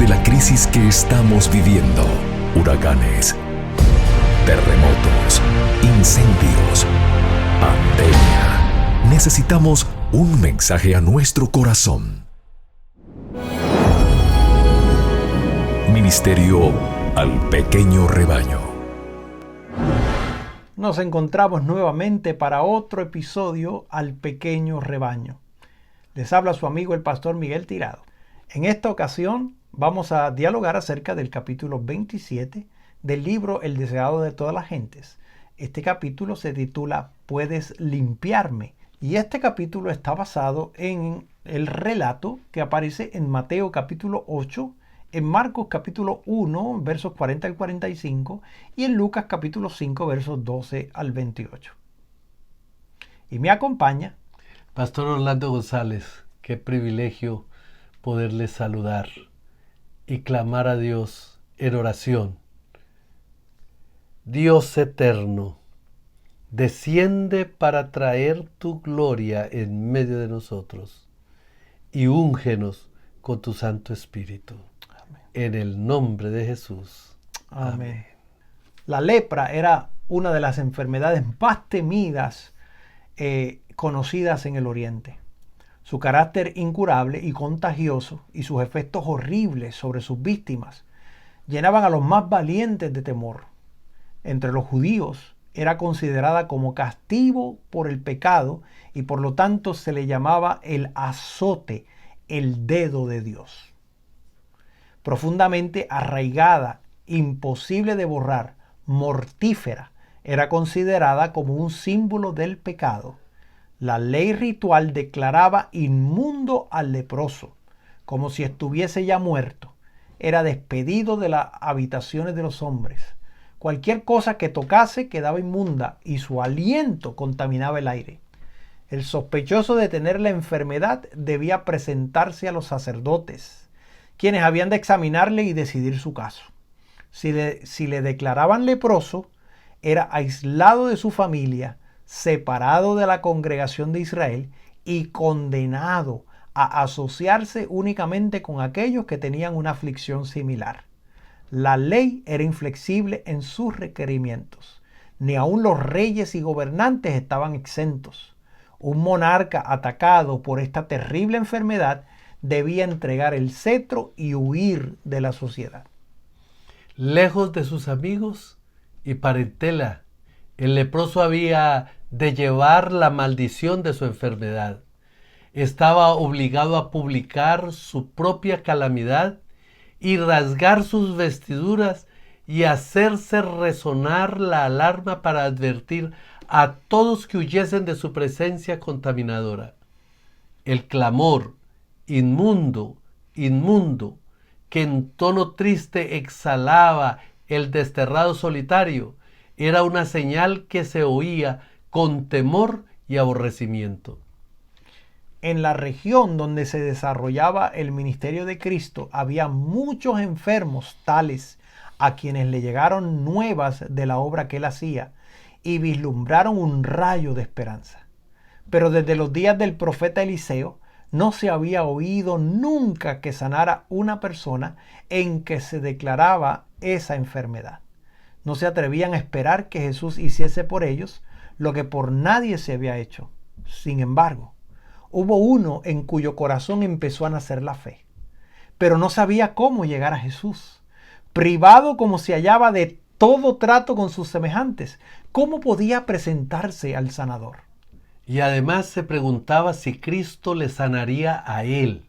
de la crisis que estamos viviendo. Huracanes, terremotos, incendios, pandemia. Necesitamos un mensaje a nuestro corazón. Ministerio al pequeño rebaño. Nos encontramos nuevamente para otro episodio al pequeño rebaño. Les habla su amigo el pastor Miguel Tirado. En esta ocasión vamos a dialogar acerca del capítulo 27 del libro El deseado de todas las gentes. Este capítulo se titula Puedes limpiarme, y este capítulo está basado en el relato que aparece en Mateo capítulo 8, en Marcos capítulo 1, versos 40 al 45, y en Lucas capítulo 5, versos 12 al 28. Y me acompaña Pastor Orlando González. Qué privilegio poderles saludar y clamar a Dios en oración. Dios eterno, desciende para traer tu gloria en medio de nosotros y úngenos con tu Santo Espíritu. Amén. En el nombre de Jesús. Amén. La lepra era una de las enfermedades más temidas conocidas en el Oriente. Su carácter incurable y contagioso y sus efectos horribles sobre sus víctimas llenaban a los más valientes de temor. Entre los judíos era considerada como castigo por el pecado y por lo tanto se le llamaba el azote, el dedo de Dios. Profundamente arraigada, imposible de borrar, mortífera, era considerada como un símbolo del pecado. La ley ritual declaraba inmundo al leproso, como si estuviese ya muerto. Era despedido de las habitaciones de los hombres. Cualquier cosa que tocase quedaba inmunda y su aliento contaminaba el aire. El sospechoso de tener la enfermedad debía presentarse a los sacerdotes, quienes habían de examinarle y decidir su caso. Si le declaraban leproso, era aislado de su familia, separado de la congregación de Israel y condenado a asociarse únicamente con aquellos que tenían una aflicción similar. La ley era inflexible en sus requerimientos. Ni aun los reyes y gobernantes estaban exentos. Un monarca atacado por esta terrible enfermedad debía entregar el cetro y huir de la sociedad. Lejos de sus amigos y parentela, el leproso había de llevar la maldición de su enfermedad. Estaba obligado a publicar su propia calamidad y rasgar sus vestiduras y hacerse resonar la alarma para advertir a todos que huyesen de su presencia contaminadora. El clamor, inmundo, inmundo, que en tono triste exhalaba el desterrado solitario, era una señal que se oía con temor y aborrecimiento. En la región donde se desarrollaba el ministerio de Cristo había muchos enfermos tales a quienes le llegaron nuevas de la obra que él hacía y vislumbraron un rayo de esperanza. Pero desde los días del profeta Eliseo no se había oído nunca que sanara una persona en que se declaraba esa enfermedad. No se atrevían a esperar que Jesús hiciese por ellos lo que por nadie se había hecho. Sin embargo, hubo uno en cuyo corazón empezó a nacer la fe, pero no sabía cómo llegar a Jesús. Privado como se hallaba de todo trato con sus semejantes, ¿cómo podía presentarse al sanador? Y además se preguntaba si Cristo le sanaría a él.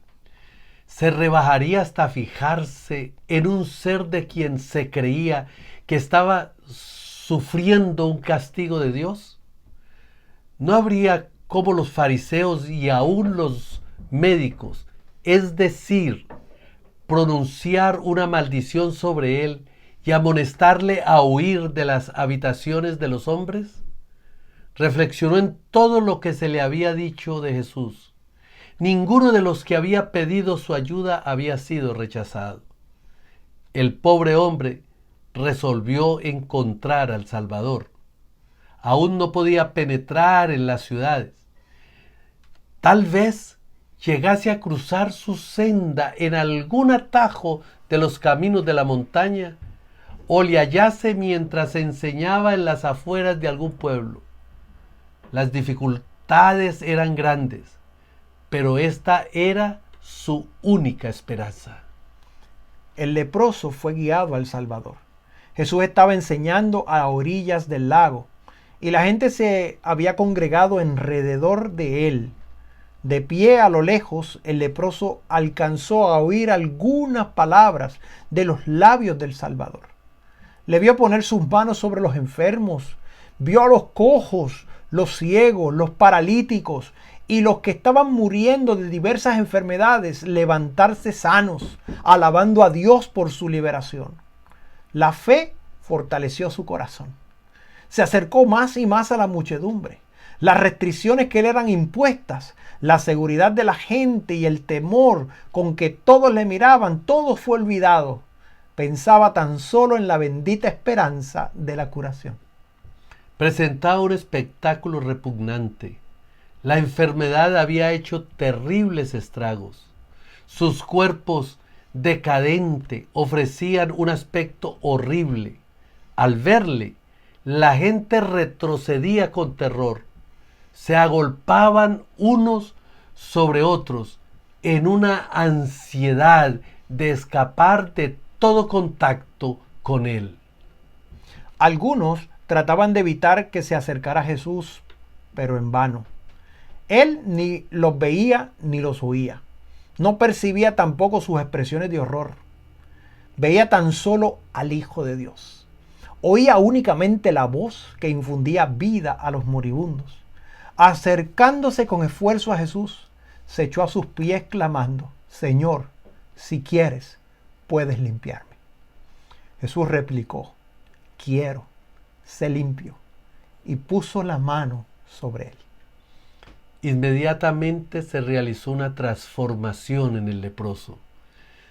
Se rebajaría hasta fijarse en un ser de quien se creía que estaba sufriendo un castigo de Dios. ¿No habría como los fariseos y aún los médicos, es decir, pronunciar una maldición sobre él y amonestarle a huir de las habitaciones de los hombres? Reflexionó en todo lo que se le había dicho de Jesús. Ninguno de los que había pedido su ayuda había sido rechazado. El pobre hombre resolvió encontrar al Salvador. Aún no podía penetrar en las ciudades. Tal vez llegase a cruzar su senda en algún atajo de los caminos de la montaña, o le hallase mientras enseñaba en las afueras de algún pueblo. Las dificultades eran grandes, pero esta era su única esperanza. El leproso fue guiado al Salvador. Jesús estaba enseñando a orillas del lago y la gente se había congregado alrededor de él. De pie a lo lejos, el leproso alcanzó a oír algunas palabras de los labios del Salvador. Le vio poner sus manos sobre los enfermos, vio a los cojos, los ciegos, los paralíticos y los que estaban muriendo de diversas enfermedades levantarse sanos, alabando a Dios por su liberación. La fe fortaleció su corazón. Se acercó más y más a la muchedumbre. Las restricciones que le eran impuestas, la seguridad de la gente y el temor con que todos le miraban, todo fue olvidado. Pensaba tan solo en la bendita esperanza de la curación. Presentaba un espectáculo repugnante. La enfermedad había hecho terribles estragos. Sus cuerpos decadentes ofrecían un aspecto horrible. Al verle, la gente retrocedía con terror. Se agolpaban unos sobre otros en una ansiedad de escapar de todo contacto con él. Algunos trataban de evitar que se acercara a Jesús, pero en vano. Él ni los veía ni los oía. No percibía tampoco sus expresiones de horror. Veía tan solo al Hijo de Dios. Oía únicamente la voz que infundía vida a los moribundos. Acercándose con esfuerzo a Jesús, se echó a sus pies clamando: Señor, si quieres, puedes limpiarme. Jesús replicó: quiero, sé limpio, y puso la mano sobre él. Inmediatamente se realizó una transformación en el leproso.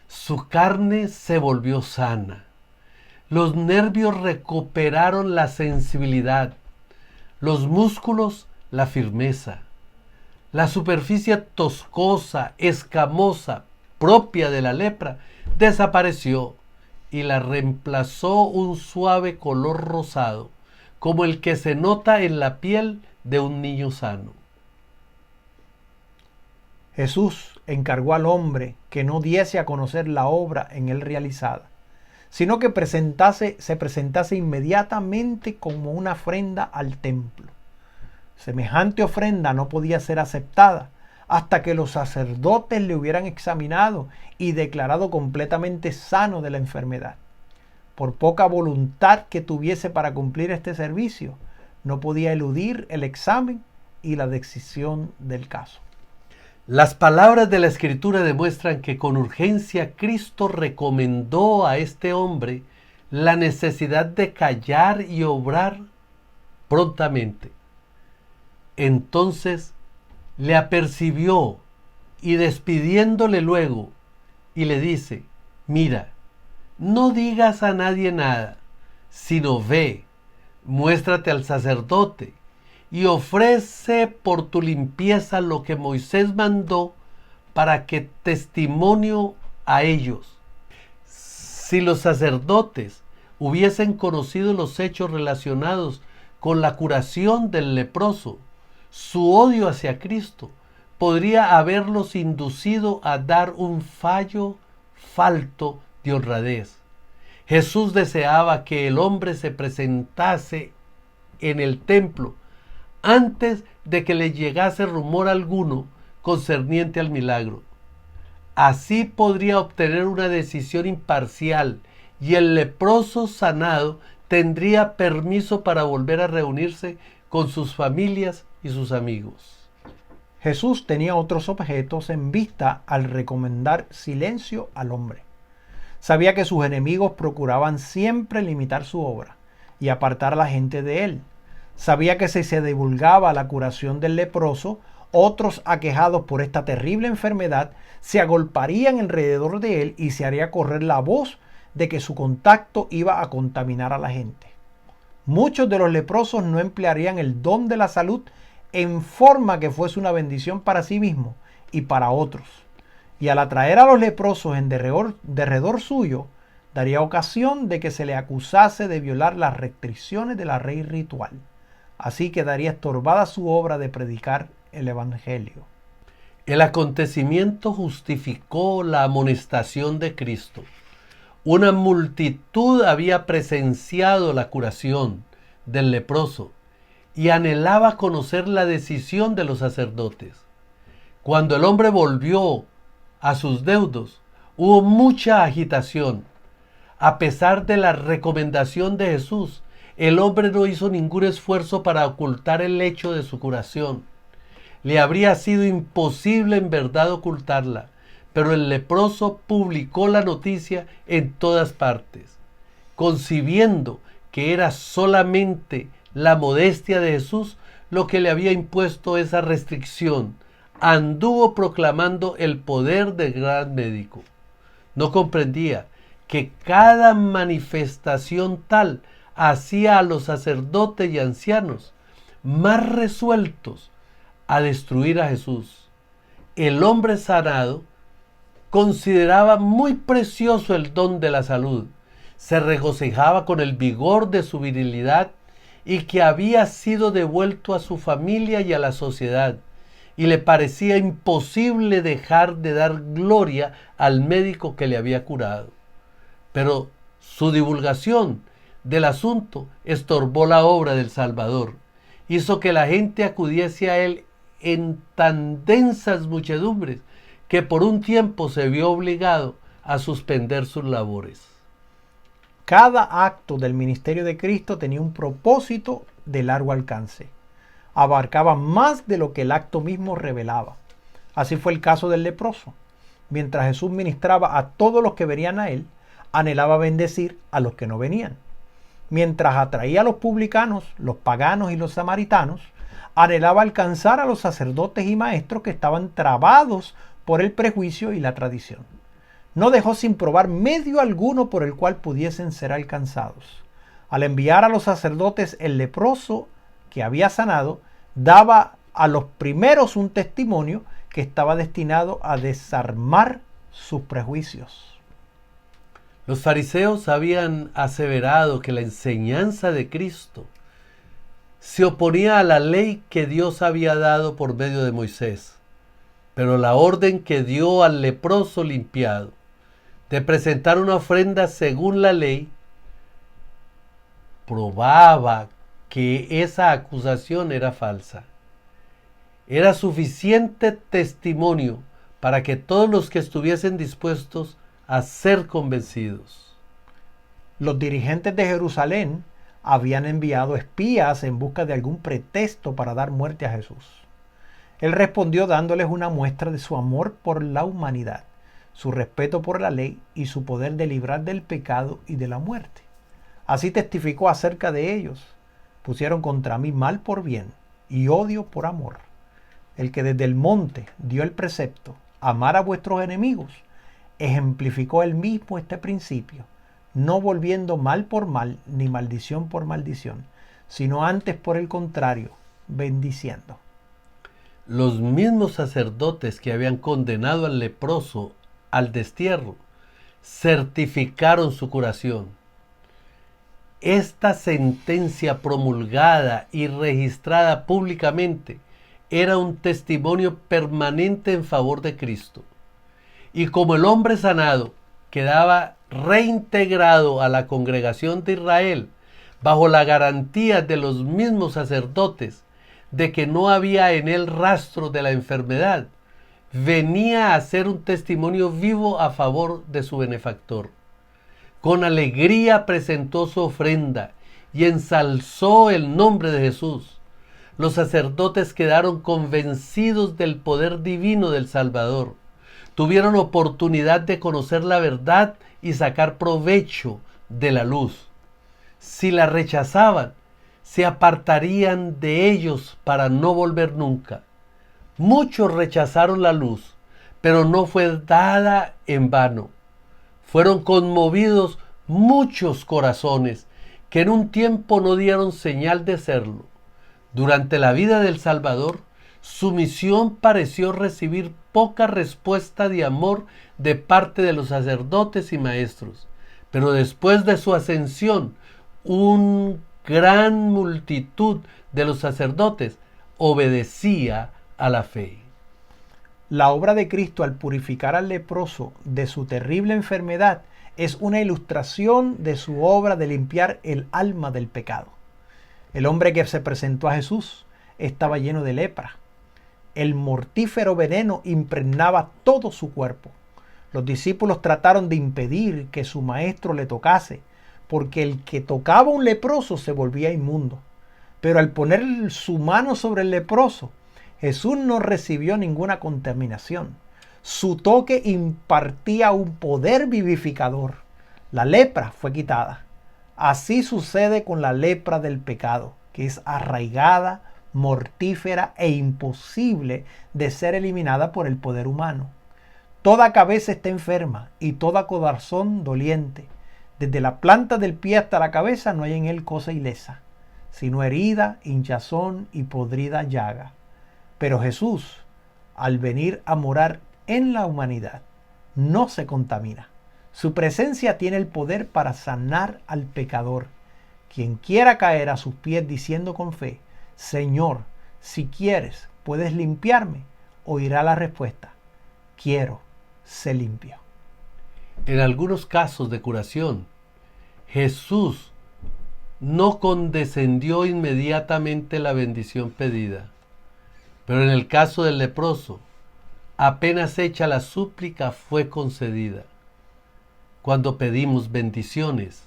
Su carne se volvió sana. Los nervios recuperaron la sensibilidad. Los músculos la firmeza. La superficie toscosa, escamosa, propia de la lepra, desapareció y la reemplazó un suave color rosado, como el que se nota en la piel de un niño sano. Jesús encargó al hombre que no diese a conocer la obra en él realizada, sino que se presentase inmediatamente como una ofrenda al templo. Semejante ofrenda no podía ser aceptada hasta que los sacerdotes le hubieran examinado y declarado completamente sano de la enfermedad. Por poca voluntad que tuviese para cumplir este servicio, no podía eludir el examen y la decisión del caso. Las palabras de la Escritura demuestran que con urgencia Cristo recomendó a este hombre la necesidad de callar y obrar prontamente. Entonces le apercibió y despidiéndole luego, y le dice: mira, no digas a nadie nada, sino ve, muéstrate al sacerdote y ofrece por tu limpieza lo que Moisés mandó para que testimonio a ellos. Si los sacerdotes hubiesen conocido los hechos relacionados con la curación del leproso, su odio hacia Cristo podría haberlos inducido a dar un fallo falto de honradez. Jesús deseaba que el hombre se presentase en el templo antes de que le llegase rumor alguno concerniente al milagro. Así podría obtener una decisión imparcial y el leproso sanado tendría permiso para volver a reunirse con sus familias y sus amigos. Jesús tenía otros objetos en vista al recomendar silencio al hombre. Sabía que sus enemigos procuraban siempre limitar su obra y apartar a la gente de él. Sabía que si se divulgaba la curación del leproso, otros aquejados por esta terrible enfermedad se agolparían alrededor de él y se haría correr la voz de que su contacto iba a contaminar a la gente. Muchos de los leprosos no emplearían el don de la salud en forma que fuese una bendición para sí mismos y para otros. Y al atraer a los leprosos en derredor suyo, daría ocasión de que se le acusase de violar las restricciones de la ley ritual. Así quedaría estorbada su obra de predicar el Evangelio. El acontecimiento justificó la amonestación de Cristo. Una multitud había presenciado la curación del leproso y anhelaba conocer la decisión de los sacerdotes. Cuando el hombre volvió a sus deudos, hubo mucha agitación. A pesar de la recomendación de Jesús, el hombre no hizo ningún esfuerzo para ocultar el hecho de su curación. Le habría sido imposible en verdad ocultarla, pero el leproso publicó la noticia en todas partes. Concibiendo que era solamente la modestia de Jesús lo que le había impuesto esa restricción, anduvo proclamando el poder del gran médico. No comprendía que cada manifestación tal hacía a los sacerdotes y ancianos más resueltos a destruir a Jesús. El hombre sanado consideraba muy precioso el don de la salud, se regocijaba con el vigor de su virilidad y que había sido devuelto a su familia y a la sociedad, y le parecía imposible dejar de dar gloria al médico que le había curado. Pero su divulgación del asunto estorbó la obra del Salvador, hizo que la gente acudiese a él en tan densas muchedumbres que por un tiempo se vio obligado a suspender sus labores. Cada acto del ministerio de Cristo tenía un propósito de largo alcance. Abarcaba más de lo que el acto mismo revelaba. Así fue el caso del leproso. Mientras Jesús ministraba a todos los que venían a él, anhelaba bendecir a los que no venían. Mientras atraía a los publicanos, los paganos y los samaritanos, anhelaba alcanzar a los sacerdotes y maestros que estaban trabados por el prejuicio y la tradición. No dejó sin probar medio alguno por el cual pudiesen ser alcanzados. Al enviar a los sacerdotes el leproso que había sanado, daba a los primeros un testimonio que estaba destinado a desarmar sus prejuicios. Los fariseos habían aseverado que la enseñanza de Cristo se oponía a la ley que Dios había dado por medio de Moisés, pero la orden que dio al leproso limpiado de presentar una ofrenda según la ley probaba que esa acusación era falsa. Era suficiente testimonio para que todos los que estuviesen dispuestos a ser convencidos. Los dirigentes de Jerusalén habían enviado espías en busca de algún pretexto para dar muerte a Jesús. Él respondió dándoles una muestra de su amor por la humanidad, su respeto por la ley y su poder de librar del pecado y de la muerte. Así testificó acerca de ellos: pusieron contra mí mal por bien y odio por amor. El que desde el monte dio el precepto, amar a vuestros enemigos, ejemplificó él mismo este principio, no volviendo mal por mal ni maldición por maldición, sino antes por el contrario, bendiciendo. Los mismos sacerdotes que habían condenado al leproso al destierro certificaron su curación. Esta sentencia promulgada y registrada públicamente era un testimonio permanente en favor de Cristo. Y como el hombre sanado quedaba reintegrado a la congregación de Israel bajo la garantía de los mismos sacerdotes de que no había en él rastro de la enfermedad, venía a ser un testimonio vivo a favor de su benefactor. Con alegría presentó su ofrenda y ensalzó el nombre de Jesús. Los sacerdotes quedaron convencidos del poder divino del Salvador. Tuvieron oportunidad de conocer la verdad y sacar provecho de la luz. Si la rechazaban, se apartarían de ellos para no volver nunca. Muchos rechazaron la luz, pero no fue dada en vano. Fueron conmovidos muchos corazones que en un tiempo no dieron señal de serlo. Durante la vida del Salvador, su misión pareció recibir poca respuesta de amor de parte de los sacerdotes y maestros. Pero después de su ascensión, una gran multitud de los sacerdotes obedecía a la fe. La obra de Cristo al purificar al leproso de su terrible enfermedad es una ilustración de su obra de limpiar el alma del pecado. El hombre que se presentó a Jesús estaba lleno de lepra. El mortífero veneno impregnaba todo su cuerpo. Los discípulos trataron de impedir que su maestro le tocase, porque el que tocaba a un leproso se volvía inmundo. Pero al poner su mano sobre el leproso, Jesús no recibió ninguna contaminación. Su toque impartía un poder vivificador. La lepra fue quitada. Así sucede con la lepra del pecado, que es arraigada, mortífera e imposible de ser eliminada por el poder humano. Toda cabeza está enferma y toda corazón doliente. Desde la planta del pie hasta la cabeza no hay en él cosa ilesa, sino herida, hinchazón y podrida llaga. Pero Jesús, al venir a morar en la humanidad, no se contamina. Su presencia tiene el poder para sanar al pecador. Quien quiera caer a sus pies diciendo con fe, Señor, si quieres, puedes limpiarme, oirá la respuesta, quiero, sé limpio. En algunos casos de curación, Jesús no condescendió inmediatamente la bendición pedida. Pero en el caso del leproso, apenas hecha la súplica fue concedida. Cuando pedimos bendiciones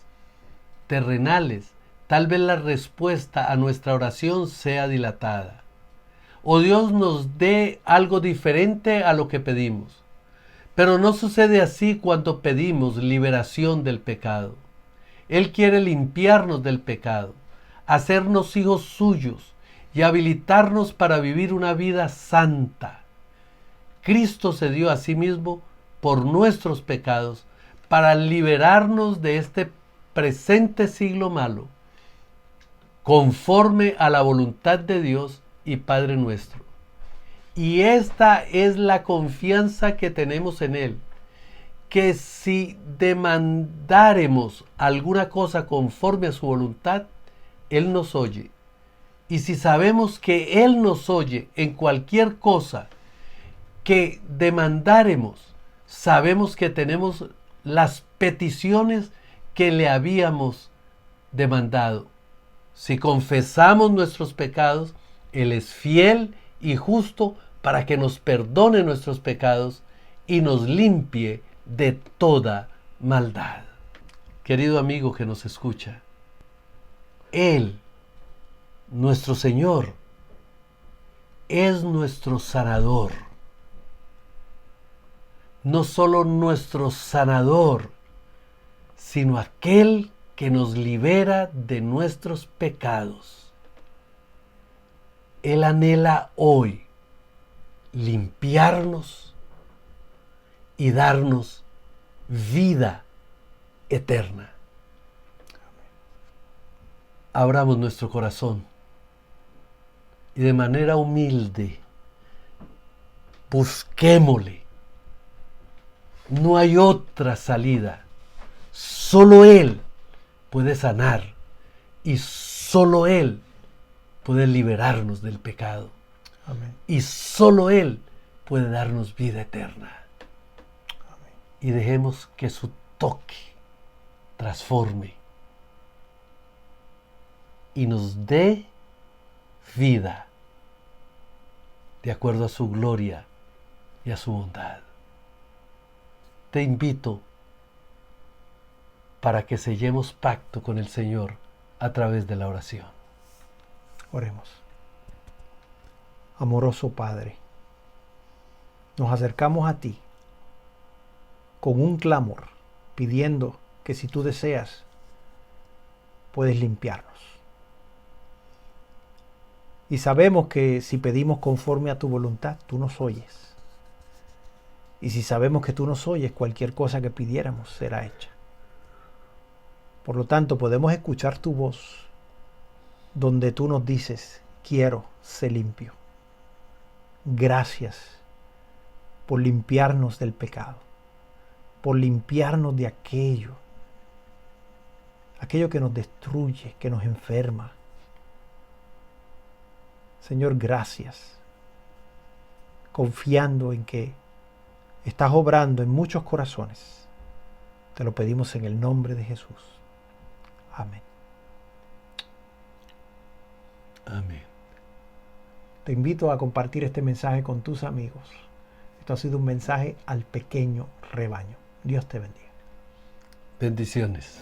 terrenales, tal vez la respuesta a nuestra oración sea dilatada, o Dios nos dé algo diferente a lo que pedimos. Pero no sucede así cuando pedimos liberación del pecado. Él quiere limpiarnos del pecado, hacernos hijos suyos y habilitarnos para vivir una vida santa. Cristo se dio a sí mismo por nuestros pecados para liberarnos de este presente siglo malo, conforme a la voluntad de Dios y Padre nuestro. Y esta es la confianza que tenemos en Él, que si demandáremos alguna cosa conforme a su voluntad, Él nos oye. Y si sabemos que Él nos oye en cualquier cosa que demandáremos, sabemos que tenemos las peticiones que le habíamos demandado. Si confesamos nuestros pecados, Él es fiel y justo para que nos perdone nuestros pecados y nos limpie de toda maldad. Querido amigo que nos escucha, Él, nuestro Señor, es nuestro sanador. No solo nuestro sanador, sino aquel que nos libera de nuestros pecados. Él anhela hoy limpiarnos y darnos vida eterna. Abramos nuestro corazón y de manera humilde busquémosle. No hay otra salida. Solo Él puede sanar y solo Él puede liberarnos del pecado. Amén. Y solo Él puede darnos vida eterna. Amén. Y dejemos que su toque transforme y nos dé vida de acuerdo a su gloria y a su bondad. Te invito para que sellemos pacto con el Señor a través de la oración. Oremos. Amoroso Padre, nos acercamos a ti con un clamor, pidiendo que si tú deseas, puedes limpiarnos. Y sabemos que si pedimos conforme a tu voluntad, tú nos oyes. Y si sabemos que tú nos oyes, cualquier cosa que pidiéramos será hecha. Por lo tanto, podemos escuchar tu voz donde tú nos dices, quiero ser limpio. Gracias por limpiarnos del pecado, por limpiarnos de aquello que nos destruye, que nos enferma. Señor, gracias, confiando en que estás obrando en muchos corazones. Te lo pedimos en el nombre de Jesús. Amén. Amén. Te invito a compartir este mensaje con tus amigos. Esto ha sido un mensaje al pequeño rebaño. Dios te bendiga. Bendiciones.